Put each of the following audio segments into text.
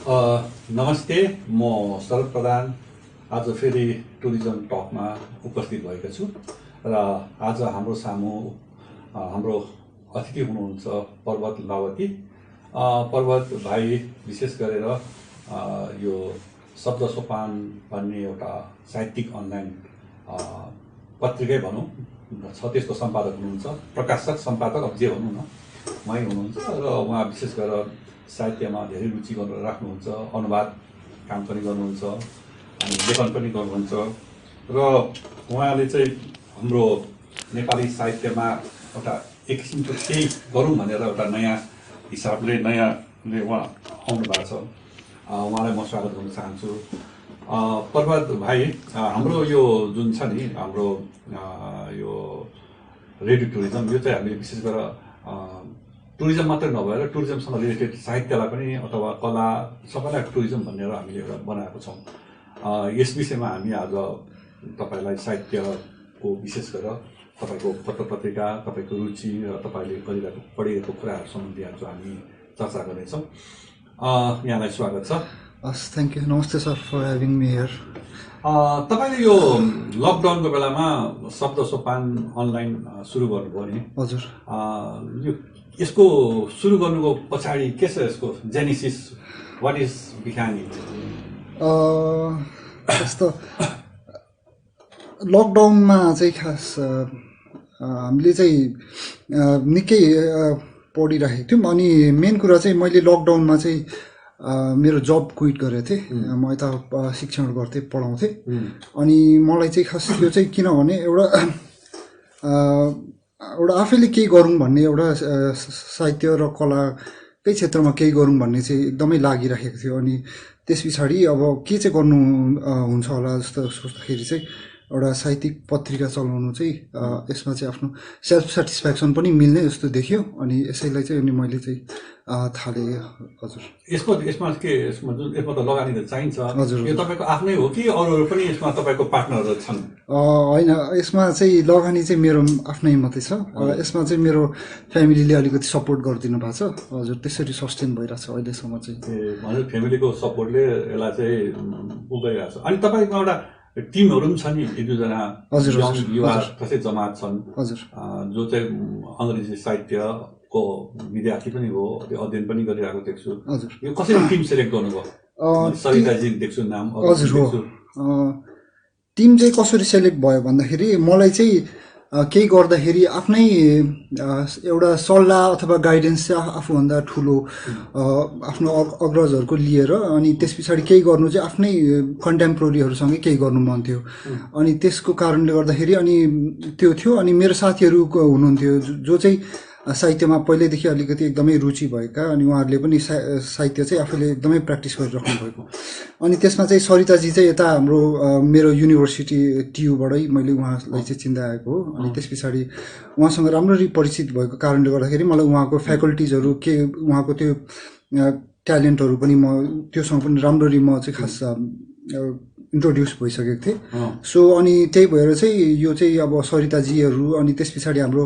नमस्ते, म शरद प्रधान आज फेरि टुरिज्म टकमा उपस्थित भएको छु र आज हाम्रो सामु हाम्रो अतिथि हुनुहुन्छ पर्वत लावती। पर्वत भाइ विशेष गरेर यो शब्द सोपान भन्ने एउटा साहित्यिक अनलाइन पत्रिकै भनौँ छ, त्यसको सम्पादक हुनुहुन्छ, प्रकाशक सम्पादक अब जे भनौँ न उहाँ हुनुहुन्छ र उहाँ विशेष गरेर साहित्यमा धेरै रुचि राख्नुहुन्छ, अनुवाद काम पनि गर्नुहुन्छ अनि लेखन पनि गर्नुहुन्छ र उहाँले चाहिँ हाम्रो नेपाली साहित्यमा एउटा एक किसिमको केही गरौँ भनेर एउटा नयाँ हिसाबले नयाँले उहाँ आउनु भएको छ। उहाँलाई म स्वागत गर्न चाहन्छु। पर्वत भाइ, हाम्रो यो जुन छ नि हाम्रो यो रेडियो टुरिज्म, यो चाहिँ हामीले विशेष गरेर टुरिज्म मात्रै नभएर टुरिज्मसँग रिलेटेड साहित्यलाई पनि अथवा कला सबैलाई टुरिज्म भनेर हामीले एउटा बनाएको छौँ। यस विषयमा हामी आज तपाईँलाई साहित्यको विशेष गरेर तपाईँको पत्र पत्रिका, तपाईँको रुचि र तपाईँले पढिरहेको कुराहरू सम्बन्धी आज हामी चर्चा गर्नेछौँ। यहाँलाई स्वागत छ। हस्, थ्याङ्क यू। नमस्ते sir, for having me here. तपाईँले यो लकडाउनको बेलामा शब्द सोपान अनलाइन सुरु गर्नुभयो नि? हजुर। यसको सुरु गर्नुको पछाडि के छ, यसको genesis, what is behind it? यस्तो लकडाउनमा चाहिँ खास हामीले चाहिँ निकै पढिरहेको थियौँ अनि मेन कुरा चाहिँ मैले लकडाउनमा चाहिँ मेरो जब क्विट गरेको थिएँ। म यता शिक्षण गर्थेँ, पढाउँथेँ अनि मलाई चाहिँ खास त्यो चाहिँ किनभने एउटा आफैले केही गरौँ भन्ने एउटा साहित्य र कलाकै क्षेत्रमा केही गरौँ भन्ने चाहिँ एकदमै लागिराखेको थियो। अनि त्यस पछाडि अब के चाहिँ गर्नु हुन्छ होला जस्तो सोच्दाखेरि चाहिँ एउटा साहित्यिक पत्रिका चलाउनु चाहिँ यसमा चाहिँ आफ्नो सेल्फ सेटिस्फ्याक्सन पनि मिल्ने जस्तो देखियो अनि यसैलाई चाहिँ अनि मैले चाहिँ थालेँ। हजुर। यसमा त लगानी त चाहिन्छ। हजुर। यो तपाईँको आफ्नै हो कि अरूहरू पनि यसमा तपाईँको पार्टनरहरू छन्? होइन, यसमा चाहिँ लगानी चाहिँ मेरो आफ्नै मात्रै छ। यसमा चाहिँ मेरो फ्यामिलीले अलिकति सपोर्ट गरिदिनु भएको छ। हजुर, त्यसरी सस्टेन भइरहेको छ अहिलेसम्म चाहिँ। हजुर, फ्यामिलीको सपोर्टले यसलाई चाहिँ पुगाइरहेको छ। अनि तपाईँको एउटा टिमहरू पनि छ नि, एक दुईजना युवा कसै जमात छन् जो चाहिँ अङ्ग्रेजी साहित्यको विद्यार्थी पनि हो, त्यो अध्ययन पनि गरिरहेको देख्छु। यो कसरी टिम सेलेक्ट गर्नुभयो? सरिताजी देख्छु नाम। हजुर हो। टिम चाहिँ कसरी सेलेक्ट भयो भन्दाखेरि मलाई चाहिँ केही गर्दाखेरि आफ्नै एउटा सल्लाह अथवा गाइडेन्स चाहिँ आफूभन्दा ठुलो आफ्नो अग्रजहरूको लिएर अनि त्यस पछाडि केही गर्नु चाहिँ आफ्नै कन्टेम्पोरेरीहरूसँगै केही गर्नु मन थियो। अनि त्यसको कारणले गर्दाखेरि अनि त्यो थियो। अनि मेरो साथीहरू हुनुहुन्थ्यो जो चाहिँ साहित्यमा पहिल्यैदेखि अलिकति एकदमै रुचि भएका अनि उहाँहरूले पनि साहित्य चाहिँ आफूले एकदमै प्र्याक्टिस गरिराख्नु भएको। अनि त्यसमा चाहिँ सरिताजी चाहिँ यता हाम्रो मेरो युनिभर्सिटी टियुबाटै मैले उहाँलाई चाहिँ चिन्दा आएको हो। अनि त्यस पछाडि उहाँसँग राम्ररी परिचित भएको कारणले गर्दाखेरि मलाई उहाँको फ्याकल्टिजहरू के उहाँको त्यो ट्यालेन्टहरू पनि म त्योसँग पनि राम्ररी म चाहिँ खास इन्ट्रोड्युस भइसकेको थिएँ। सो अनि त्यही भएर चाहिँ यो चाहिँ अब सरिताजीहरू अनि त्यस पछाडि हाम्रो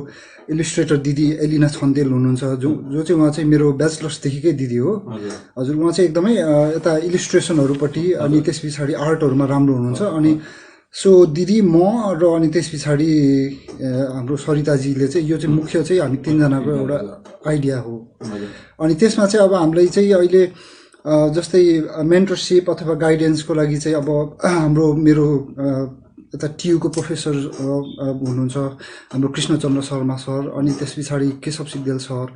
इलिस्ट्रेटर दिदी एलिना छन्देल हुनुहुन्छ जो चाहिँ उहाँ चाहिँ मेरो ब्याचलर्सदेखिकै दिदी हो। हजुर, उहाँ चाहिँ एकदमै यता इलिस्ट्रेसनहरूपट्टि अनि त्यस पछाडि आर्टहरूमा राम्रो हुनुहुन्छ। अनि सो दिदी, म र अनि त्यस पछाडि हाम्रो सरिताजीले चाहिँ यो चाहिँ मुख्य चाहिँ हामी तिनजनाको एउटा आइडिया हो। अनि त्यसमा चाहिँ अब हामीलाई चाहिँ अहिले जस्तै मेन्टरसिप अथवा गाइडेन्सको लागि चाहिँ अब हाम्रो मेरो यता टियुको प्रोफेसर हुनुहुन्छ हाम्रो कृष्णचन्द्र शर्मा सर, अनि त्यस पछाडि केशव सिग्देल सर,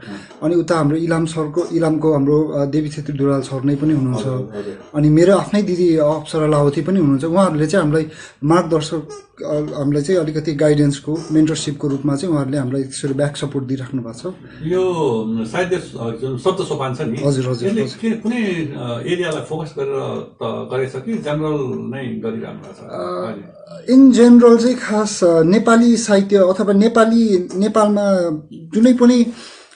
अनि उता हाम्रो इलामको हाम्रो देवी छेत्री दुराल सर नै पनि हुनुहुन्छ। अनि मेरो आफ्नै दिदी अप्सरा लावती पनि हुनुहुन्छ। उहाँहरूले चाहिँ हामीलाई मार्गदर्शक, हामीलाई चाहिँ अलिकति गाइडेन्सको मेन्टरसिपको रूपमा चाहिँ उहाँहरूले हामीलाई त्यसरी ब्याक सपोर्ट दिइराख्नु भएको छ। यो साहित्य जुन शब्द सोपान छ नि, हजुर हजुर, कुनै एरियालाई फोकस गरेर त गरेछ कि जेनरल नै गरिरहनु भएको छ? इन जेनरल चाहिँ खास नेपाली साहित्य अथवा नेपालमा जुनै पनि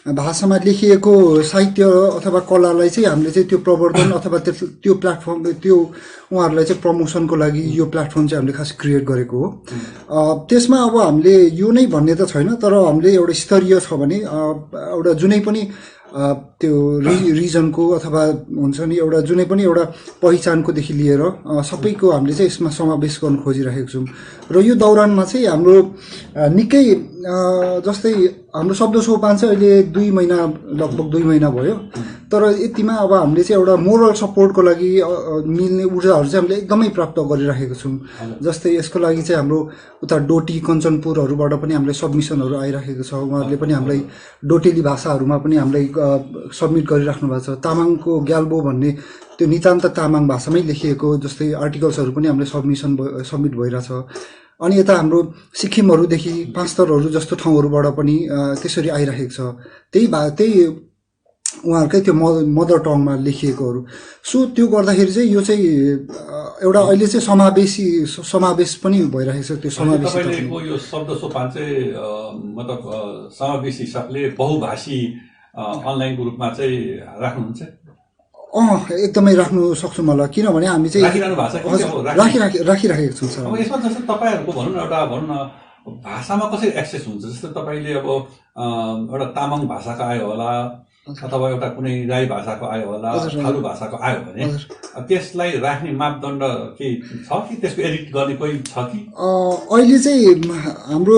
भाषामा लेखिएको साहित्य अथवा कलालाई चाहिँ हामीले चाहिँ त्यो प्रवर्धन अथवा त्यो प्लेटफर्म त्यो उहाँहरूलाई चाहिँ प्रमोसनको लागि यो प्लेटफर्म चाहिँ हामीले खास क्रिएट गरेको हो। त्यसमा अब हामीले यो नै भन्ने त छैन, तर हामीले एउटा स्तरीय छ भने एउटा जुनै पनि त्यो रिजनको अथवा हुन्छ नि एउटा जुनै पनि एउटा पहिचानकोदेखि लिएर सबैको हामीले चाहिँ यसमा समावेश गर्न खोजिरहेको छौँ। र यो दौरानमा चाहिँ हाम्रो निकै जस्तै हाम्रो शब्द सोपान चाहिँ अहिले 2 महिना लगभग 2 महिना भयो, तर यतिमा अब हामीले चाहिँ एउटा मोरल सपोर्टको लागि मिल्ने ऊर्जाहरू चाहिँ हामीले एकदमै प्राप्त गरिरहेको छौँ। जस्तै यसको लागि चाहिँ हाम्रो उता डोटी कञ्चनपुरहरूबाट पनि हामीलाई सबमिसनहरू आइरहेको छ। उहाँहरूले पनि हामीलाई डोटेली भाषाहरूमा पनि हामीलाई सबमिट गरिराख्नु भएको छ। तामाङको ग्याल्बो भन्ने त्यो नितान्त तामाङ भाषामै लेखिएको जस्तै आर्टिकल्सहरू पनि हामीलाई सबमिट भइरहेछ। अनि यता हाम्रो सिक्किमहरूदेखि पाँचतरहरू जस्तो ठाउँहरूबाट पनि त्यसरी आइरहेको छ। त्यही उहाँहरूकै त्यो मदर टङमा लेखिएकोहरू। सो त्यो गर्दाखेरि चाहिँ यो चाहिँ एउटा अहिले चाहिँ समावेश पनि भइरहेको छ। त्यो समावेश तपाईँको यो शब्द सोपान चाहिँ मतलब समावेश हिसाबले बहुभाषी अनलाइनको रूपमा चाहिँ राख्नुहुन्छ? एकदमै राख्नु सक्छु मलाई, किनभने हामी चाहिँ राखिराखेको छौँ सर। अब यसमा जस्तो तपाईँहरूको भनौँ न एउटा भाषामा कसरी एक्सेस हुन्छ? जस्तो तपाईँले अब एउटा तामाङ भाषाको आयो होला अथवा एउटा कुनै राई भाषाको आयो होला, थारू भाषाको आयो भने त्यसलाई राख्ने मापदण्ड के छ कि त्यसको एडिट गर्ने कोही छ कि? अहिले चाहिँ हाम्रो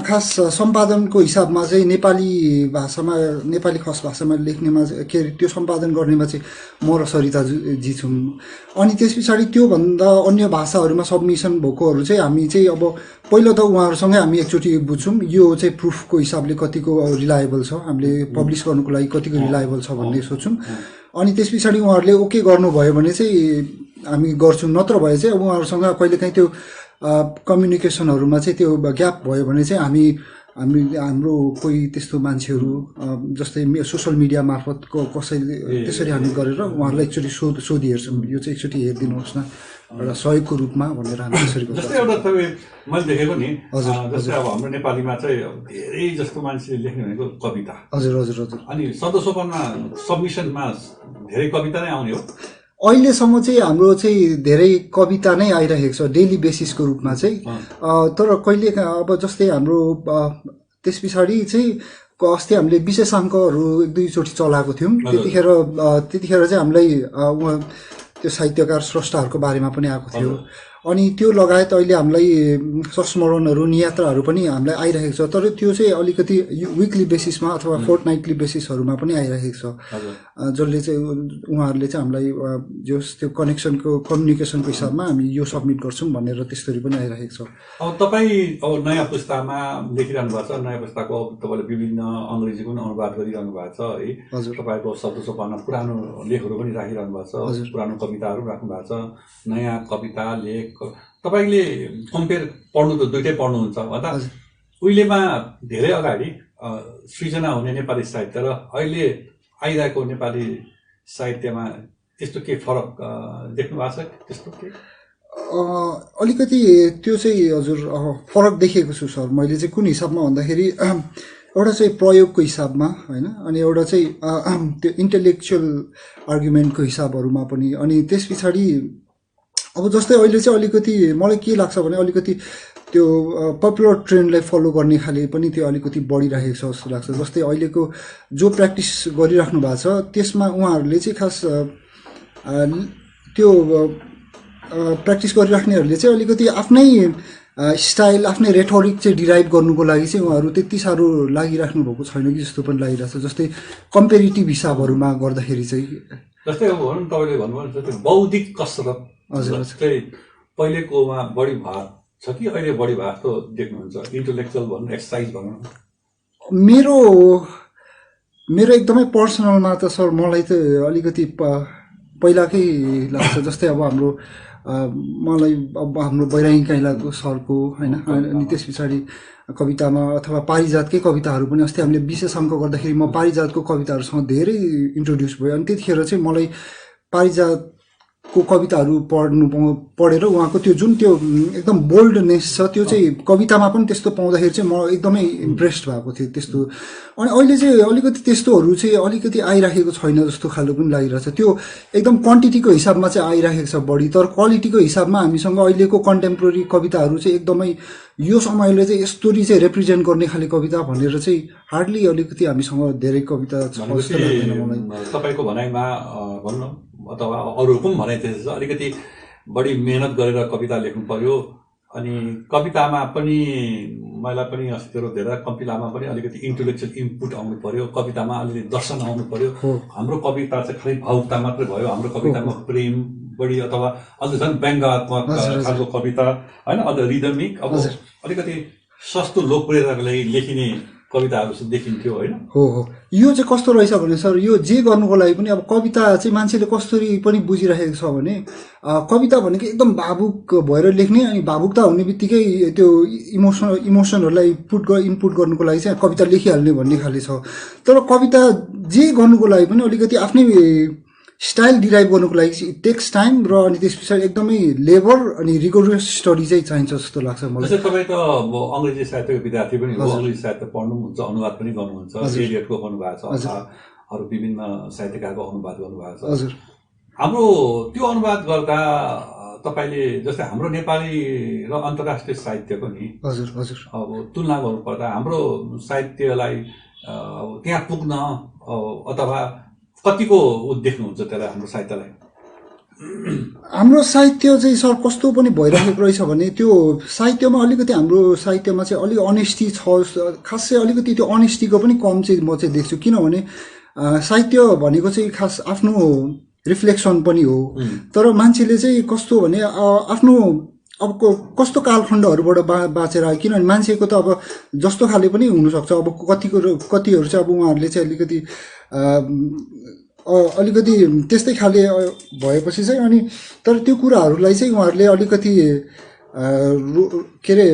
खास सम्पादनको हिसाबमा चाहिँ नेपाली भाषामा नेपाली खस भाषामा लेख्नेमा के अरे त्यो सम्पादन गर्नेमा चाहिँ म र सरिताजी छौँ। अनि त्यस पछाडि त्योभन्दा अन्य भाषाहरूमा सबमिसन भएकोहरू चाहिँ हामी चाहिँ अब पहिलो त उहाँहरूसँगै हामी एकचोटि बुझ्छौँ यो चाहिँ प्रुफको हिसाबले कतिको रिलायबल छ, हामीले पब्लिस गर्नुको लागि कतिको रिलायबल छ भन्ने सोच्छौँ। अनि त्यस पछाडि उहाँहरूले ओके गर्नुभयो भने चाहिँ हामी गर्छौँ, नत्र भए चाहिँ अब उहाँहरूसँग कहिलेकाहीँ त्यो कम्युनिकेसनहरूमा चाहिँ त्यो ग्याप भयो भने चाहिँ हाम्रो कोही त्यस्तो मान्छेहरू जस्तै सोसल मिडिया मार्फत कसैले त्यसरी हामी गरेर उहाँहरूलाई एकचोटि सोधिहेर्छौँ, यो चाहिँ एकचोटि हेरिदिनुहोस् न एउटा सहयोगको रूपमा भनेर हामी त्यसरी गर्छौँ। जस्तै एउटा तपाईँ मैले देखेको नि, जस्तै अब हाम्रो नेपालीमा चाहिँ धेरै जस्तो मान्छेले लेख्ने भनेको कविता। हजुर। अनि शब्द सोपानमा सबमिसनमा धेरै कविता नै आउने हो? अहिलेसम्म चाहिँ हाम्रो चाहिँ धेरै कविता नै आइरहेको छ डेली बेसिसको रूपमा चाहिँ। तर कहिले अब जस्तै हाम्रो त्यस पछाडि चाहिँ अस्ति हामीले विशेषाङ्कहरू 1-2 चोटि चलाएको थियौँ। त्यतिखेर चाहिँ हामीलाई त्यो साहित्यकार स्रष्टाहरूको बारेमा पनि आएको थियो। अनि त्यो लगायत अहिले हामीलाई संस्मरणहरू नियात्राहरू पनि हामीलाई आइरहेको छ, तर त्यो चाहिँ अलिकति विकली बेसिसमा अथवा फोर्टनाइटली बेसिसहरूमा पनि आइरहेको छ, जसले चाहिँ उहाँहरूले चाहिँ हामीलाई जस त्यो कम्युनिकेसनको हिसाबमा हामी यो सबमिट गर्छौँ भनेर त्यस्तरी पनि आइरहेको छ। अब तपाईँ अब नयाँ पुस्तामा लेखिरहनु भएको छ, नयाँ पुस्ताको तपाईँले विभिन्न अङ्ग्रेजीको पनि अनुवाद गरिरहनु भएको छ है। तपाईँको शब्द सोपानमा पुरानो लेखहरू पनि राखिरहनु भएको छ, पुरानो कविताहरू राख्नु भएको छ, नयाँ कविता लेख। तपाईँले कम्पेयर पढ्नु त दुइटै पढ्नुहुन्छ भन्दा उहिलेमा धेरै अगाडि सृजना हुने नेपाली साहित्य र अहिले आइरहेको नेपाली साहित्यमा त्यस्तो के फरक देख्नु भएको छ? त्यस्तो के अलिकति त्यो चाहिँ हजुर फरक देखेको छु सर। मैले चाहिँ कुन हिसाबमा भन्दाखेरि एउटा चाहिँ प्रयोगको हिसाबमा होइन, अनि एउटा चाहिँ त्यो इन्टेलेक्चुअल आर्गुमेन्टको हिसाबहरूमा पनि। अनि त्यस पछाडि अब जस्तै अहिले चाहिँ अलिकति मलाई के लाग्छ भने अलिकति त्यो पपुलर ट्रेन्डलाई फलो गर्ने खाले पनि त्यो अलिकति बढिरहेको छ जस्तो लाग्छ। जस्तै अहिलेको जो प्र्याक्टिस गरिराख्नु भएको छ त्यसमा उहाँहरूले चाहिँ खास त्यो प्र्याक्टिस गरिराख्नेहरूले चाहिँ अलिकति आफ्नै स्टाइल आफ्नै रेटोरिक चाहिँ डिराइभ गर्नुको लागि चाहिँ उहाँहरू त्यति साह्रो लागिराख्नु भएको छैन कि जस्तो पनि लागिरहेको छ। जस्तै कम्पेरिटिभ हिसाबहरूमा गर्दाखेरि चाहिँ जस्तै अब भनौँ तपाईँले भन्नुभयो जस्तै बौद्धिक कसरत चाहिँ पहिलेकोमा बढी भाग छ कि अहिले बढी भाग जस्तो देख्नुहुन्छ? इन्टेलेक्चुअल भनौँ, एक्सर्साइज भनौँ। मेरो एकदमै पर्सनलमा त सर मलाई त अलिकति पहिलाकै लाग्छ। जस्तै अब हाम्रो मलाई अब हाम्रो बैरागी काइलाको सरको होइन, अनि त्यस पछाडि कवितामा अथवा पारिजातकै कविताहरू पनि अस्ति हामीले विशेषाङ्क गर्दाखेरि म पारिजातको कविताहरूसँग धेरै इन्ट्रोड्युस भयो। अनि त्यतिखेर चाहिँ मलाई पारिजात को कविताहरू पढेर उहाँको त्यो जुन त्यो एकदम बोल्डनेस छ त्यो चाहिँ कवितामा पनि त्यस्तो पाउँदाखेरि चाहिँ म एकदमै इम्प्रेस्ड भएको थिएँ त्यस्तो। अनि अहिले चाहिँ अलिकति त्यस्तोहरू चाहिँ अलिकति आइराखेको छैन जस्तो खालको पनि लागिरहेछ। त्यो एकदम क्वान्टिटीको हिसाबमा चाहिँ आइराखेको छ बढी, तर क्वालिटीको हिसाबमा हामीसँग अहिलेको कन्टेम्पोरेरी कविताहरू चाहिँ एकदमै यो समयले चाहिँ यस्तोरी चाहिँ रिप्रेजेन्ट गर्ने खाले कविता भनेर चाहिँ हार्डली अलिकति हामीसँग धेरै कविता छ जस्तो लाग्दैन मलाई। तपाईँको भनाइमा भन्नु अथवा अरूको पनि भनाइ त्यस्तो छ, अलिकति बढी मेहनत गरेर कविता लेख्नु पर्यो। अनि कवितामा पनि मलाई पनि अस्ति धेरै कवितामा पनि अलिकति इन्टेलेक्चुअल इनपुट आउनु पर्यो, कवितामा अलिकति दर्शन आउनु पर्यो। हाम्रो कविता चाहिँ खालि भावुकता मात्रै भयो, हाम्रो कवितामा प्रेम बढी अथवा अझ झन् व्यङ्गात्मक खालको कविता होइन, अझ रिदमिक अब अलिकति सस्तो लोकप्रियताको लागि लेखिने कविताहरू चाहिँ देखिन्थ्यो होइन। हो हो, यो चाहिँ कस्तो रहेछ भने सर, यो जे गर्नुको लागि पनि अब कविता चाहिँ मान्छेले कसरी पनि बुझिरहेको छ भने कविता भनेको एकदम भावुक भएर लेख्ने, अनि भावुकता हुने बित्तिकै त्यो इमोसनहरूलाई इनपुट गर्नुको लागि चाहिँ कविता लेखिहाल्ने भन्ने खाले छ। तर कविता जे गर्नुको लागि पनि अलिकति आफ्नै स्टाइल डिराइभ गर्नुको लागि चाहिँ इट टेक्स टाइम र अनि त्यस पछाडि एकदमै लेबर अनि रिगोरस स्टडी चाहिँ चाहिन्छ जस्तो लाग्छ मलाई। तपाईँ त अब अङ्ग्रेजी साहित्यको विद्यार्थी पनि हो, अङ्ग्रेजी साहित्य पढ्नुहुन्छ, अनुवाद पनि गर्नुहुन्छ, एलियटको गर्नुभएको छ, अरू विभिन्न साहित्यकारको अनुवाद गर्नुभएको छ। हजुर, हाम्रो त्यो अनुवाद गर्दा तपाईँले जस्तै हाम्रो नेपाली र अन्तर्राष्ट्रिय साहित्यको नि हजुर हजुर अब तुलना गर्नुपर्दा हाम्रो साहित्यलाई त्यहाँ पुग्न अथवा कतिको देख्नुहुन्छ त्यसलाई हाम्रो साहित्यलाई? हाम्रो साहित्य चाहिँ सर कस्तो पनि भइरहेको रहेछ भने त्यो साहित्यमा अलिकति हाम्रो साहित्यमा चाहिँ अलिक अनेस्टी छ, खासै अलिकति त्यो अनेस्टीको पनि कम चाहिँ म चाहिँ देख्छु। किनभने साहित्य भनेको चाहिँ खास आफ्नो रिफ्लेक्सन पनि हो, तर मान्छेले चाहिँ कस्तो भने आफ्नो अब कस्तो कालखण्डहरूबाट बाँचेर आयो। किनभने मान्छेको त अब जस्तो खाले पनि हुनसक्छ, अब कतिहरू चाहिँ अब उहाँहरूले चाहिँ अलिकति त्यस्तै खाले भएपछि चाहिँ अनि तर त्यो कुराहरूलाई चाहिँ उहाँहरूले अलिकति के अरे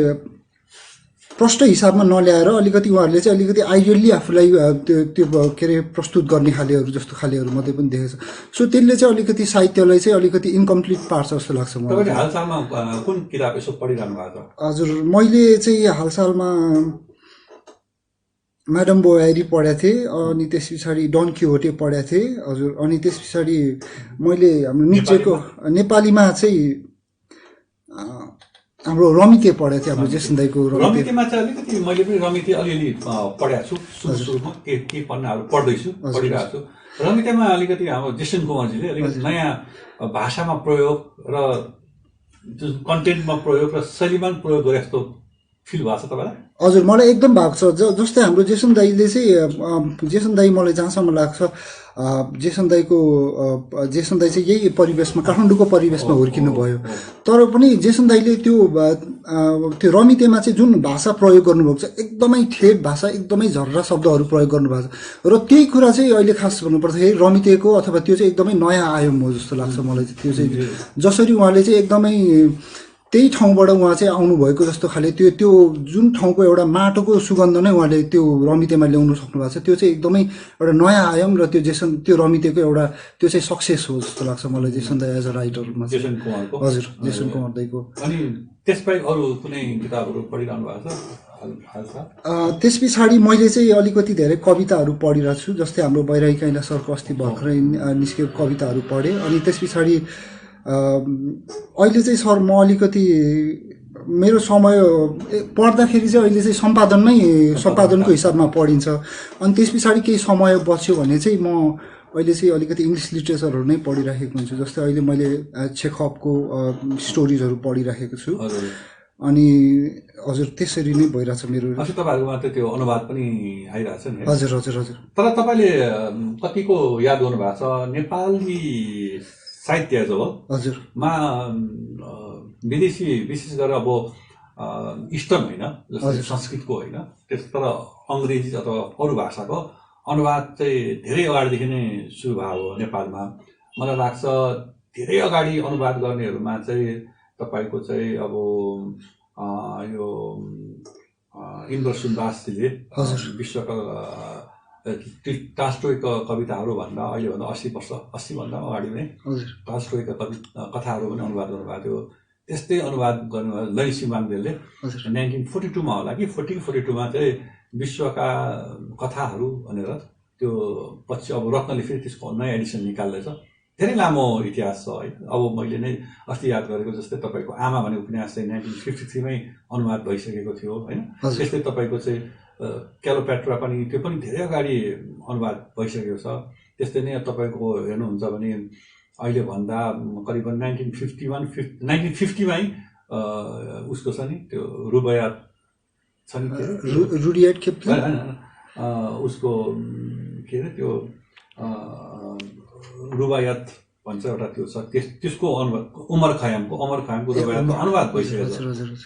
प्रष्ट हिसाबमा नल्याएर अलिकति उहाँहरूले चाहिँ अलिकति आइडियल्ली आफूलाई त्यो के अरे प्रस्तुत गर्ने खालेहरू जस्तो खालेहरू मात्रै पनि देखेको छ। सो त्यसले चाहिँ अलिकति साहित्यलाई चाहिँ अलिकति इन्कम्प्लिट पार्छ जस्तो लाग्छ मलाई। हालसालमा कुन किताब यसो पढिरहनु भएको छ? हजुर, मैले चाहिँ हालसालमा म्याडम बोवारी पढेको थिएँ, अनि त्यस पछाडि डन क्विहोटे पढेको थिएँ। हजुर, अनि त्यस पछाडि मैले हाम्रो निचेको नेपालीमा चाहिँ हाम्रो रमिते पढेको थिएँ, हाम्रो जेसन दाईको रमितेमा चाहिँ अलिकति मैले पनि रमिते अलिअलि पढेको छु, सुरुमा के पन्नाहरू पढ्दैछु, पढिरहेको छु। रमितेमा अलिकति हाम्रो जेसन कुमारजीले अलिकति नयाँ भाषामा प्रयोग र जुन कन्टेन्टमा प्रयोग र शैलीमा प्रयोग गरे जस्तो फिल भएको छ तपाईँलाई? हजुर, मलाई एकदम भएको छ। जस्तै हाम्रो जेसन दाईले चाहिँ जेसन दाई मलाई जहाँसम्म लाग्छ जेसन दाई चाहिँ यही परिवेशमा काठमाडौँको परिवेशमा हुर्किनु भयो, तर पनि जेसन दाईले त्यो रमितेमा चाहिँ जुन भाषा प्रयोग गर्नुभएको छ एकदमै ठेट भाषा, एकदमै झर्रा शब्दहरू प्रयोग गर्नुभएको छ र त्यही कुरा चाहिँ अहिले खास भन्नुपर्दाखेरि रमितेको अथवा त्यो चाहिँ एकदमै नयाँ आयाम हो जस्तो लाग्छ मलाई। त्यो चाहिँ जसरी उहाँले चाहिँ एकदमै त्यही ठाउँबाट उहाँ चाहिँ आउनुभएको जस्तो खाले त्यो जुन ठाउँको एउटा माटोको सुगन्ध नै उहाँले त्यो रमितेमा ल्याउनु सक्नु भएको छ, त्यो चाहिँ एकदमै एउटा नयाँ आयाम र त्यो रमितेको एउटा त्यो चाहिँ सक्सेस हो जस्तो लाग्छ मलाई जेसन दाई एज अ राइटरमा। हजुर, जेसन कुमार दाईको। अनि त्यसबाहेक अरू कुनै किताबहरू पढिरहनु भएको छ? त्यस पछाडि मैले चाहिँ अलिकति धेरै कविताहरू पढिरहेको छु, जस्तै हाम्रो बैरागी काइँला सरको अस्ति भर्खरै निस्केको कविताहरू पढेँ। अनि त्यस पछाडि अहिले चाहिँ सर म अलिकति मेरो समय पढ्दाखेरि चाहिँ अहिले चाहिँ सम्पादनको हिसाबमा पढिन्छ। अनि त्यस पछाडि केही समय बच्यो भने चाहिँ म अहिले चाहिँ अलिकति इङ्ग्लिस लिटरेचरहरू नै पढिराखेको हुन्छु। जस्तै अहिले मैले चेखभको स्टोरिजहरू पढिराखेको छु। अनि हजुर, त्यसरी नै भइरहेछ मेरो। तपाईँहरूकोमा त त्यो अनुवाद पनि आइरहेछ नि? हजुर हजुर हजुर। तर तपाईँले कतिको याद गर्नुभएको छ नेपाली साहित्य जब हजुरमा विदेशी विशेष गरेर अब इस्टर्न होइन, जस्तै संस्कृतको होइन, तर अङ्ग्रेजी अथवा अरू भाषाको अनुवाद चाहिँ धेरै अगाडिदेखि नै सुरु भएको हो नेपालमा। मलाई लाग्छ धेरै अगाडि अनुवाद गर्नेहरूमा चाहिँ तपाईँको चाहिँ अब यो इन्द्र सुन्दासजीले विश्वका टास्टोयका कविताहरू भन्दा अहिलेभन्दा 80 भन्दा अगाडि नै टास्टोयका कथाहरू पनि अनुवाद गर्नुभएको थियो। त्यस्तै अनुवाद गर्नुभयो लैन सिमाङदेलले 1942 होला कि 42 चाहिँ विश्वका कथाहरू भनेर त्यो पछि अब रत्नले फेरि त्यसको नयाँ एडिसन निकाल्दैछ। धेरै लामो इतिहास छ है। अब मैले नै अस्ति याद गरेको जस्तै तपाईँको आमा भन्ने उपन्यास चाहिँ 1953 मै अनुवाद भइसकेको थियो होइन। त्यस्तै तपाईँको चाहिँ क्यालोपेट्रा पनि त्यो पनि धेरै अगाडि अनुवाद भइसकेको छ। त्यस्तै नै तपाईँको हेर्नुहुन्छ भने अहिले भन्दा करिबन 1950 मै उसको छ नि त्यो रुबायात छ नि रुडियाट किपलिङ उसको के अरे त्यो रुबायात भन्छ एउटा त्यो छ त्यसको अनुवाद उमर खयामको रुबायातको अनुवाद भइसकेको छ।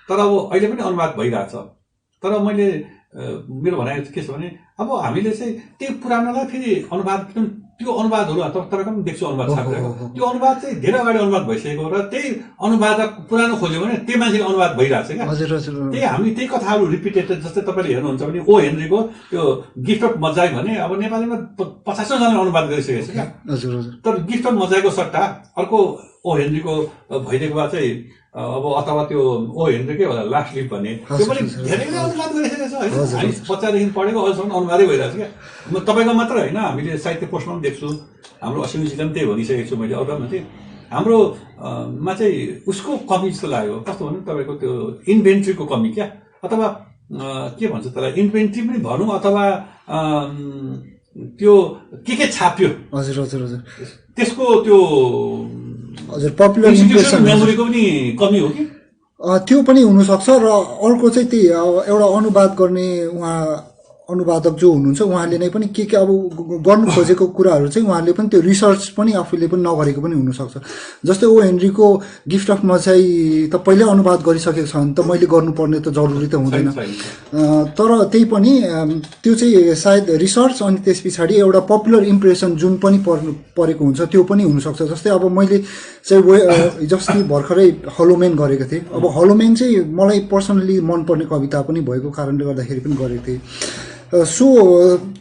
तर अब अहिले पनि अनुवाद भइरहेछ। तर मैले मेरो भनाइ के छ भने अब हामीले चाहिँ त्यो पुरानोलाई फेरि अनुवाद त्यो अनुवादहरू तपाईँको पनि देख्छु अनुवाद छापिरहेको त्यो अनुवाद चाहिँ धेरै अगाडि अनुवाद भइसकेको र त्यही अनुवादक पुरानो खोज्यो भने त्यही मान्छेले अनुवाद भइरहेछ क्या। त्यही हामी त्यही कथाहरू रिपिटेड जस्तै तपाईँले हेर्नुहुन्छ भने ओ हेनरीको त्यो गिफ्ट अफ मजाई भने अब नेपालीमा 50 जनाले अनुवाद गरिसकेको छ क्या। तर गिफ्ट अफ मजाईको सट्टा अर्को ओ हेनरीको भइदिएको भए चाहिँ अब अथवा त्यो ओ हेनरीकै होला लास्ट लिभ भन्ने त्यो पनि धेरैले अनुवाद गरिसकेको छ होइन। हामी बच्चादेखि पढेको अहिलेसम्म अनुवादै भइरहेको छ क्या। म तपाईँको मात्र होइन हामीले साहित्य पोस्टमा पनि देख्छु। हाम्रो अश्विनीजीले पनि त्यही भनिसकेको छु मैले अरूमा चाहिँ हाम्रोमा चाहिँ उसको कमी जस्तो लाग्यो। कस्तो भन्नु तपाईँको त्यो इन्भेन्ट्रीको कमी क्या अथवा के भन्छ त्यसलाई इन्भेन्ट्री पनि भनौँ अथवा त्यो के छाप्यो त्यसको त्यो पपुलर इम्प्रेसन मेमोरीको पनि कमी हो कि त्यो पनि हुनसक्छ। र अर्को चाहिँ त्यही एउटा अनुवाद गर्ने उहाँ अनुवादक जो हुनुहुन्छ उहाँले नै पनि के अब गर्नु खोजेको कुराहरू चाहिँ उहाँले पनि त्यो रिसर्च पनि आफूले पनि नगरेको पनि हुनसक्छ। जस्तै ओ हेनरीको गिफ्ट अफ मजाई त पहिल्यै अनुवाद गरिसकेको छ भने त मैले गर्नुपर्ने त जरुरी त हुँदैन। तर त्यही पनि त्यो चाहिँ सायद रिसर्च अनि त्यस पछाडि एउटा पपुलर इम्प्रेसन जुन पनि परेको हुन्छ त्यो पनि हुनसक्छ। जस्तै अब मैले चाहिँ जस्तै भर्खरै हलोमेन गरेको थिएँ। अब हलोमेन चाहिँ मलाई पर्सनली मनपर्ने कविता पनि भएको कारणले गर्दाखेरि पनि गरेको थिएँ। सो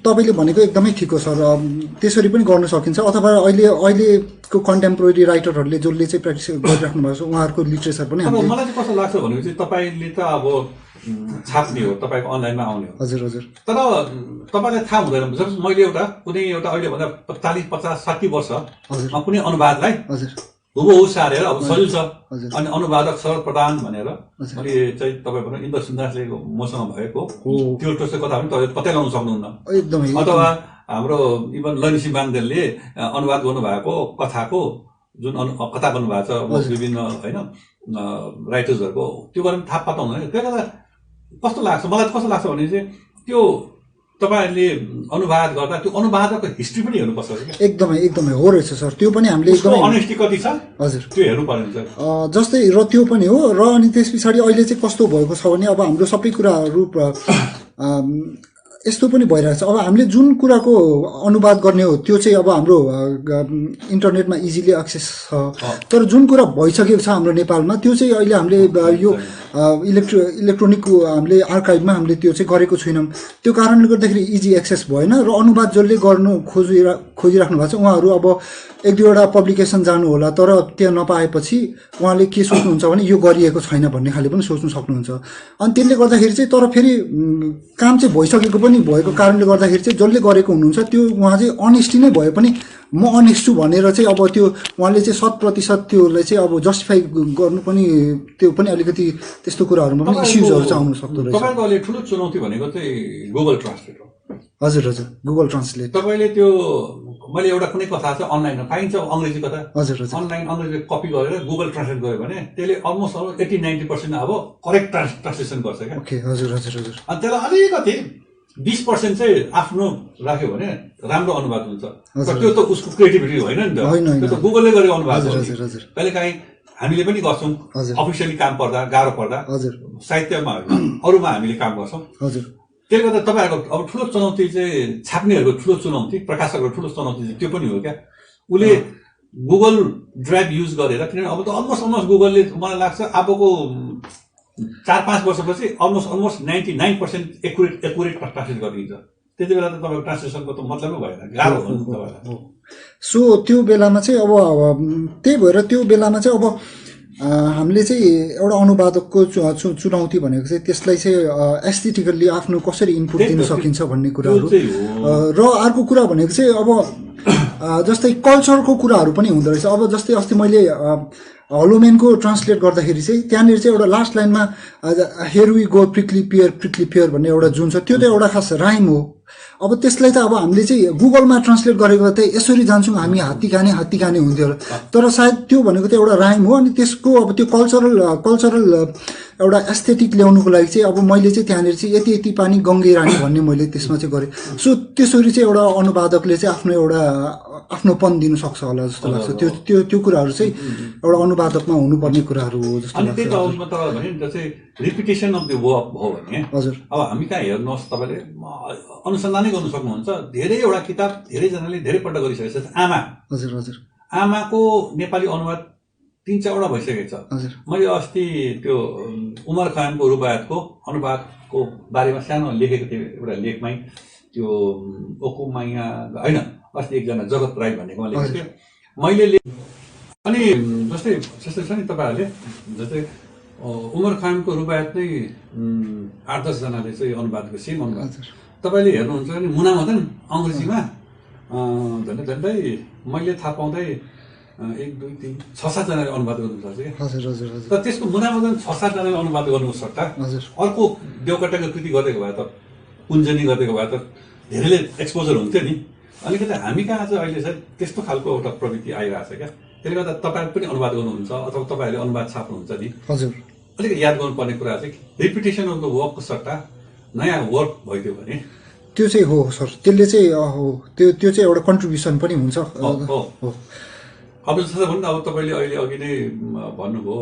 तपाईँले भनेको एकदमै ठिक हो सर। त्यसरी पनि गर्न सकिन्छ अथवा अहिलेको कन्टेम्पोरेरी राइटरहरूले जसले चाहिँ प्र्याक्टिस गरिराख्नु भएको छ उहाँहरूको लिट्रेचर पनि मलाई चाहिँ कस्तो लाग्छ भनेपछि तपाईँले त अब छाप्ने हो तपाईँको अनलाइनमा आउने हो। हजुर तर तपाईँलाई थाहा हुँदैन मैले एउटा कुनै एउटा अहिले भन्दा 40 50 60 वर्ष कुनै अनुवादलाई हुबहु सारेर अब सजिलो छ अनि अनुवादक शरद प्रधान भनेर अनि चाहिँ तपाईँ भन्नु इन्द्र सुन्दासले मसँग भएको त्यो टोस्टको कथा पनि तपाईँ कतै लाउन सक्नुहुन्न एकदमै। अथवा हाम्रो इभन लनिसी बाङदेलले अनुवाद गर्नुभएको कथाको जुन कथा गर्नुभएको छ विभिन्न होइन राइटर्सहरूको त्यो गरेर थाहा पाता हुँदैन। त्यसले गर्दा कस्तो लाग्छ मलाई कस्तो लाग्छ भने चाहिँ त्यो तपाईहरुले अनुवाद गर्दा त्यो अनुवादको हिस्ट्री पनि हेर्नुपर्छ क्या। एकदमै हो रहेछ सर। त्यो पनि हामीले एकदमै अनेस्टी कति छ हजुर त्यो हेर्नु पर्छ जस्तै र त्यो पनि हो। र अनि त्यस पछाडि अहिले चाहिँ कस्तो भएको छ भने अब हाम्रो सबै कुराहरू यस्तो पनि भइरहेको छ। अब हामीले जुन कुराको अनुवाद गर्ने हो त्यो चाहिँ अब हाम्रो इन्टरनेटमा इजिली एक्सेस छ। तर जुन कुरा भइसकेको छ हाम्रो नेपालमा त्यो चाहिँ अहिले हामीले यो इलेक्ट्रोनिक हामीले आर्काइभमा हामीले त्यो चाहिँ गरेको छैनौँ। त्यो कारणले गर्दाखेरि इजी एक्सेस भएन र अनुवाद जसले गर्नु खोजिराख्नु भएको छ उहाँहरू अब 1-2वटा पब्लिकेसन जानु होला तर त्यहाँ नपाएपछि उहाँले के सोच्नुहुन्छ भने यो गरिएको छैन भन्ने खाले पनि सोच्नु सक्नुहुन्छ। अनि त्यसले गर्दाखेरि चाहिँ तर फेरि काम चाहिँ भइसकेको पनि भएको कारणले गर्दाखेरि चाहिँ जसले गरेको हुनुहुन्छ त्यो उहाँ चाहिँ अनेस्टी नै भए पनि म अनेस्ट छु भनेर चाहिँ अब त्यो उहाँले चाहिँ 100% त्योलाई चाहिँ अब जस्टिफाई गर्नु पनि त्यो पनि अलिकति त्यस्तो कुराहरूमा पनि इस्युजहरू चाहिँ आउन सक्दो रहेछ। तपाईको अहिले ठुलो चुनौती भनेको चाहिँ गुगल ट्रान्सलेट हो। हजुर गुगल ट्रान्सलेट तपाईले त्यो मैले एउटा कुनै कथा छ अनलाइनमा पाइन्छ अंग्रेजी कथा हजुर अनलाइन अंग्रेजी कपी गरेर गुगल ट्रान्सलेट गर्यो भने त्यसले अलमोस्ट 80-90% अब करेक्ट ट्रान्सलेसन गर्छ क्या। ओके हजुर अनि त्यसलाई अलिकति 20% चाहिँ आफ्नो राख्यो भने राम्रो अनुवाद हुन्छ। त्यो त उसको क्रिएटिभिटी होइन नि त, त्यो त गुगलले गरेको अनुवाद हो। कहिलेकाहीँ हामीले पनि गर्छौँ अफिसियली काम पर्दा गाह्रो पर्दा साहित्यमा अरूमा हामीले काम गर्छौँ। त्यसले गर्दा तपाईँहरूको अब ठुलो चुनौती चाहिँ छाप्नेहरूको ठुलो चुनौती प्रकाशकहरूको ठुलो चुनौती चाहिँ त्यो पनि हो क्या। उसले गुगल ड्राइभ युज गरेर किनभने अब त अलमोस्ट गुगलले मलाई लाग्छ अबको 4-5 वर्षपछि अलमोस्ट 99% एकुरेट ट्रान्सलेट गरिदिन्छ। त्यति बेला त तपाईँको ट्रान्सलेसनको त मतलबै भएन, गाह्रो हुनु तपाईँलाई। सो त्यो बेलामा चाहिँ अब त्यही भएर त्यो बेलामा चाहिँ अब हामीले चाहिँ एउटा अनुवादकको चुनौती भनेको चाहिँ त्यसलाई चाहिँ एस्थेटिकल्ली आफ्नो कसरी इनपुट दिन सकिन्छ भन्ने कुराहरू, र अर्को कुरा भनेको चाहिँ अब जस्तै कल्चरको कुराहरू पनि हुँदो रहेछ। अब जस्तै अस्ति मैले हलोमेनको ट्रान्सलेट गर्दाखेरि चाहिँ त्यहाँनिर चाहिँ एउटा लास्ट लाइनमा हियर वी गो प्रिक्ली पियर भन्ने एउटा जुन छ त्यो त एउटा खास राइम हो। अब त्यसलाई त अब हामीले चाहिँ गुगलमा ट्रान्सलेट गरेको त यसरी जान्छौँ हामी हात्ती खाने हुन्थ्यो होला, तर सायद त्यो भनेको त एउटा राइम हो। अनि त्यसको अब त्यो कल्चरल एउटा एस्थेटिक ल्याउनुको लागि चाहिँ अब मैले चाहिँ त्यहाँनिर चाहिँ यति यति पानी गङ्गे रानी भन्ने मैले त्यसमा चाहिँ गरेँ। सो त्यसरी चाहिँ एउटा अनुवादकले चाहिँ आफ्नोपन दिन सक्छ होला जस्तो लाग्छ। त्यो कुराहरू चाहिँ एउटा अनुवादकमा हुनुपर्ने कुराहरू हो जस्तो लाग्छ। त्यही त अघि तपाईँ भने जस्तै रिपिटेसन अफ द वर्क हो भने हजुर, अब हामी कहाँ हेर्नुहोस्, तपाईँले अनुसन्धानै गर्नु सक्नुहुन्छ। धेरैवटा किताब धेरैजनाले धेरैपल्ट गरिसकेको छ। आमाको नेपाली अनुवाद 3-4 वटा भइसकेको छ। मैले अस्ति त्यो उमर खयामको रुबायतको अनुवादको बारेमा सानो लेखेको थिएँ एउटा लेखमै, त्यो ओकुमाया होइन, अस्ति एकजना जगत राई भन्नेकोमा लेखेको थिएँ मैले। अनि जस्तै छ नि तपाईँहरूले, जस्तै उमर खयामको रुबायत नै 8-10 जनाले चाहिँ अनुवादको सेम अनुवाद तपाईँले हेर्नुहुन्छ भने मुना मदन अङ्ग्रेजीमा झन्डै मैले थाहा पाउँदै 1, 2, 3, 6-7 जनाले अनुवाद गर्नुपर्छ क्या। तर त्यसको मुना मदन 6-7 जनाले अनुवाद गर्नुको सट्टा अर्को देवकोटाको कृति गरिदिएको भए त, कुञ्जनी गरिदिएको भए त धेरैले एक्सपोजर हुन्थ्यो नि। अलिकति हामी कहाँ चाहिँ अहिले चाहिँ त्यस्तो खालको एउटा प्रवृत्ति आइरहेको छ क्या। त्यसले गर्दा तपाईँ पनि अनुवाद गर्नुहुन्छ अथवा तपाईँहरूले अनुवाद छाप्नुहुन्छ नि, अलिकति याद गर्नुपर्ने कुरा चाहिँ रिपिटेसन अफ द वर्कको सट्टा नयाँ वर्क भइदियो भने त्यो चाहिँ हो सर। त्यसले चाहिँ हो त्यो चाहिँ एउटा कन्ट्रिब्युसन पनि हुन्छ। अब जस्तो भन्नु, अब तपाईँले अहिले अघि नै भन्नुभयो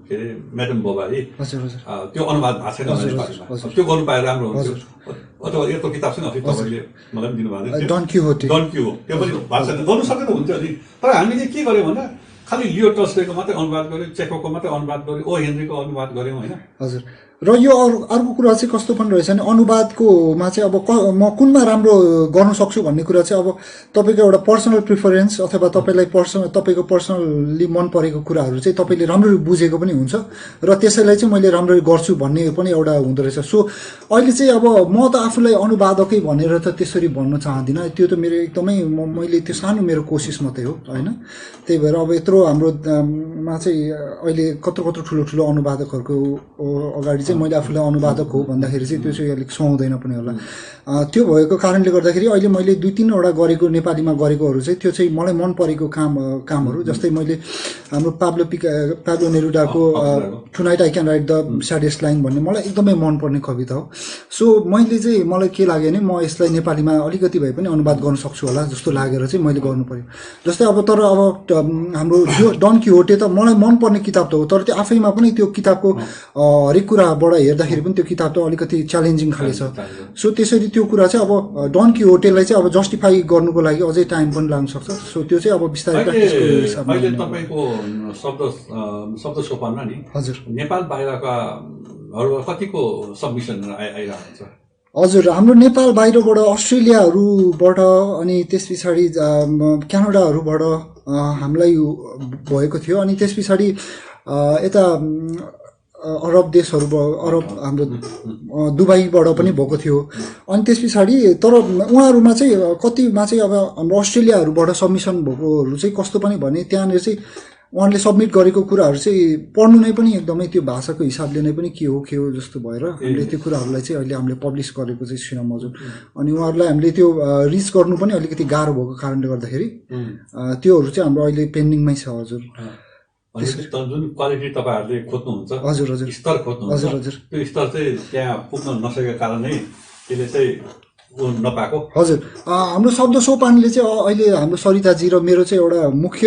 के अरे म्याडम बोबाले त्यो अनुवाद भएको छैन, त्यो गर्नु पाए राम्रो हुन्थ्यो। अथवा यत्रो किताब छैन अस्ति तपाईँले मलाई पनि दिनुभएको थियो डन क्यू हो, त्यो पनि भएको छैन, गर्नु सकेको हुन्थ्यो नि। तर हामीले के गर्यौँ भन्दा खालि लियो टल्स्टयको मात्रै अनुवाद गर्यो, चेकोको मात्रै अनुवाद गर्यो, ओ हेनरीको अनुवाद गर्यौँ होइन। हजुर, र यो अर्को कुरा चाहिँ कस्तो पनि रहेछ भने अनुवादकोमा चाहिँ अब म कुनमा राम्रो गर्न सक्छु भन्ने कुरा चाहिँ अब तपाईँको एउटा पर्सनल प्रिफरेन्स अथवा तपाईँको पर्सनल्ली मन परेको कुराहरू चाहिँ तपाईँले राम्ररी बुझेको पनि हुन्छ र त्यसैलाई चाहिँ मैले राम्ररी गर्छु भन्ने पनि एउटा हुँदो रहेछ। सो अहिले चाहिँ अब म त आफूलाई अनुवादकै भनेर त त्यसरी भन्न चाहदिनँ, त्यो त मेरो एकदमै मैले त्यो सानो मेरो कोसिस मात्रै हो होइन। त्यही भएर अब यत्रो हाम्रोमा चाहिँ अहिले कत्रो ठुलो अनुवादकहरूको अगाडि चाहिँ मैले आफूलाई अनुवादक हो भन्दाखेरि चाहिँ त्यो चाहिँ अलिक सुहाउँदैन पनि होला। त्यो भएको कारणले गर्दाखेरि अहिले मैले 2-3 वटा गरेको नेपालीमा गरेकोहरू चाहिँ त्यो चाहिँ मलाई मन परेको कामहरू, जस्तै मैले हाम्रो पाब्लो नेरुडाको tonight I can write the saddest line भन्ने मलाई एकदमै मनपर्ने कविता हो। सो मैले चाहिँ मलाई के लाग्यो भने म यसलाई नेपालीमा अलिकति भए पनि अनुवाद गर्न सक्छु होला जस्तो लागेर चाहिँ मैले गर्नु पर्यो। जस्तै अब तर अब हाम्रो त्यो डन किहोटे त मलाई मनपर्ने किताब त हो, तर त्यो आफैमा पनि त्यो किताबको हरेक कुराबाट हेर्दाखेरि पनि त्यो किताब त अलिकति च्यालेन्जिङ खाले छ। सो त्यसरी त्यो कुरा चाहिँ अब डन किहोटेलाई चाहिँ अब जस्टिफाई गर्नुको लागि अझै टाइम पनि लाग्न सक्छ। सो त्यो चाहिँ अब बिस्तारै प्र्याक्टिसको हिसाबमा अहिले तपाईँको शब्द सोपानमा नि हजुर नेपाल बाहिरका कतिको सबमिसन आइरहेको छ? हजुर, हाम्रो नेपाल बाहिरबाट अस्ट्रेलियाहरूबाट अनि त्यस पछाडि क्यानाडाहरूबाट हामीलाई भएको थियो। अनि त्यस पछाडि यता अरब देशहरूबाट हाम्रो दुबईबाट पनि भएको थियो। अनि त्यस पछाडि तर उहाँहरूमा चाहिँ कतिमा चाहिँ अब हाम्रो अस्ट्रेलियाहरूबाट सबमिसन भएकोहरू चाहिँ कस्तो पनि भने त्यहाँनिर चाहिँ उहाँले सबमिट गरेको कुराहरू चाहिँ पढ्नु नै पनि एकदमै त्यो भाषाको हिसाबले नै पनि के हो जस्तो भएर हामीले त्यो कुराहरूलाई चाहिँ अहिले हामीले पब्लिस गरेको चाहिँ छैनौँ हजुर। अनि उहाँहरूलाई हामीले त्यो रिच गर्नु पनि अलिकति गाह्रो भएको कारणले गर्दाखेरि त्योहरू चाहिँ हाम्रो अहिले पेन्डिङमै छ हजुर। जुन क्वालिटी तपाईँहरूले खोज्नुहुन्छ हजुर स्तर खोज्नुहुन्छ त्यो स्तर चाहिँ त्यहाँ पुग्न नसकेको कारणले त्यसले चाहिँ नपाएको हजुर। हाम्रो शब्द सोपानले चाहिँ अहिले हाम्रो सरिताजी र मेरो चाहिँ एउटा मुख्य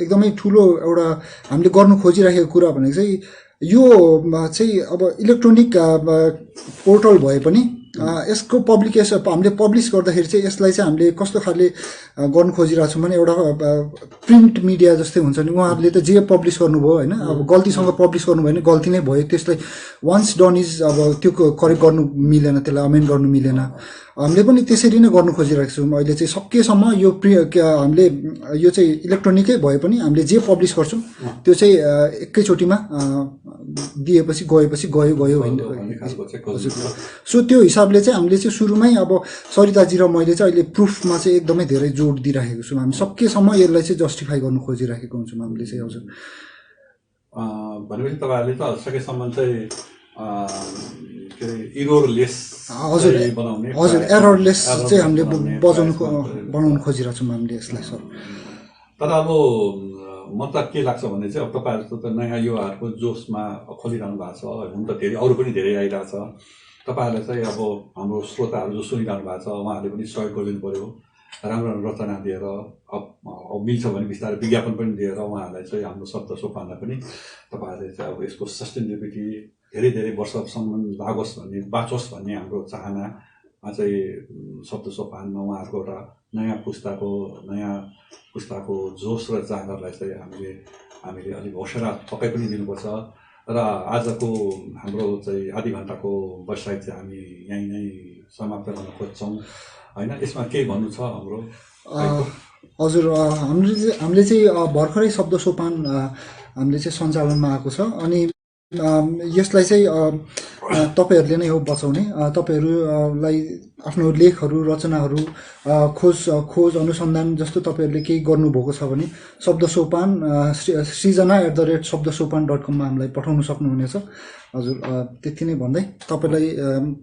एकदमै ठुलो एउटा हामीले गर्नु खोजिराखेको कुरा भनेको चाहिँ यो चाहिँ अब इलेक्ट्रोनिक पोर्टल भए पनि यसको पब्लिकेसन हामीले पब्लिस गर्दाखेरि चाहिँ यसलाई चाहिँ हामीले कस्तो खाले गर्नु खोजिरहेको छौँ भने एउटा प्रिन्ट मिडिया जस्तै हुन्छ नि उहाँहरूले त जे पब्लिस गर्नुभयो होइन अब गल्तीसँग पब्लिस गर्नुभयो भने गल्ती नै भयो त्यसलाई वान्स डन इज अब त्यो करेक्ट गर्नु मिलेन त्यसलाई अमेन्ड गर्नु मिलेन हामीले पनि त्यसरी नै गर्नु खोजिरहेको छौँ अहिले चाहिँ सकेसम्म यो हामीले यो चाहिँ इलेक्ट्रोनिकै भए पनि हामीले जे पब्लिस गर्छौँ त्यो चाहिँ एकैचोटिमा दिएपछि गएपछि गयो होइन सो त्यो हिसाबले चाहिँ हामीले चाहिँ सुरुमै अब सरिताजी र मैले चाहिँ अहिले प्रुफमा चाहिँ एकदमै धेरै जोड दिइराखेको छौँ हामी सकेसम्म यसलाई चाहिँ जस्टिफाई गर्नु खोजिराखेको हुन्छौँ हामीले चाहिँ हजुर भनेपछि तपाईँहरूले त सकेसम्म चाहिँ के अरे इरोरलेस हजुर हजुर एररलेस चाहिँ हामीले बनाउनु खोजिरहेको छौँ हामीले यसलाई सर तर अब म त के लाग्छ भने चाहिँ अब तपाईँहरू त नयाँ युवाहरूको जोसमा खोलिरहनु भएको छ हुन त धेरै अरू पनि धेरै आइरहेछ तपाईँहरूलाई चाहिँ अब हाम्रो श्रोताहरू जो सुनिरहनु भएको छ उहाँहरूले पनि सहयोग गरिदिनु पऱ्यो राम्रो राम्रो रचना दिएर अब मिल्छ भने बिस्तारै विज्ञापन पनि दिएर उहाँहरूलाई चाहिँ हाम्रो शब्द सोपानलाई पनि तपाईँहरूले चाहिँ अब यसको सस्टेनेबिलिटी धेरै धेरै वर्षसम्म लागोस् भन्ने बाँचोस् भन्ने हाम्रो चाहनामा चाहिँ शब्द सोपानमा उहाँहरूको एउटा नयाँ पुस्ताको जोस र जाँगरलाई चाहिँ हामीले अलिक हौसला पक्कै पनि दिनुपर्छ र आजको हाम्रो चाहिँ आधी घन्टाको वेबसाइट चाहिँ हामी यहीँ नै समाप्त गर्न खोज्छौँ होइन यसमा केही भन्नु छ हाम्रो हजुर हामीले चाहिँ भर्खरै शब्द सोपान हामीले चाहिँ सञ्चालनमा आएको छ अनि यसलाई चाहिँ तपाईँहरूले नै हो बचाउने तपाईँहरूलाई आफ्नो लेखहरू रचनाहरू खोज अनुसन्धान जस्तो तपाईँहरूले केही गर्नुभएको छ भने शब्द सोपान सृजना@शब्दसोपान.com मा हामीलाई पठाउन सक्नुहुनेछ हजुर त्यति नै भन्दै तपाईँलाई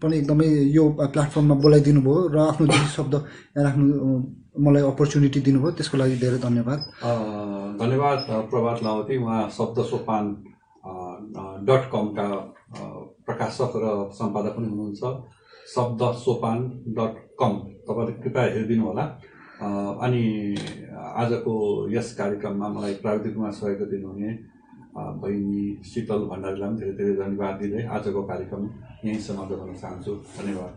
पनि एकदमै यो प्लेटफर्ममा बोलाइदिनु भयो र आफ्नो शब्द राख्नु मलाई अपर्च्युनिटी दिनुभयो त्यसको लागि धेरै धन्यवाद धन्यवाद प्रभात लावती उहाँ शब्द सोपान .com का प्रकाशक र सम्पादक पनि हुनुहुन्छ शब्दसोपान.com तपाईँले कृपया हेरिदिनु होला अनि आजको यस कार्यक्रममा मलाई प्राविधिक रूपमा सहयोग दिनुहुने बहिनी शीतल भण्डारीलाई पनि धेरै धेरै धन्यवाद दिँदै आजको कार्यक्रम यहीँ समाप्त गर्न चाहन्छु धन्यवाद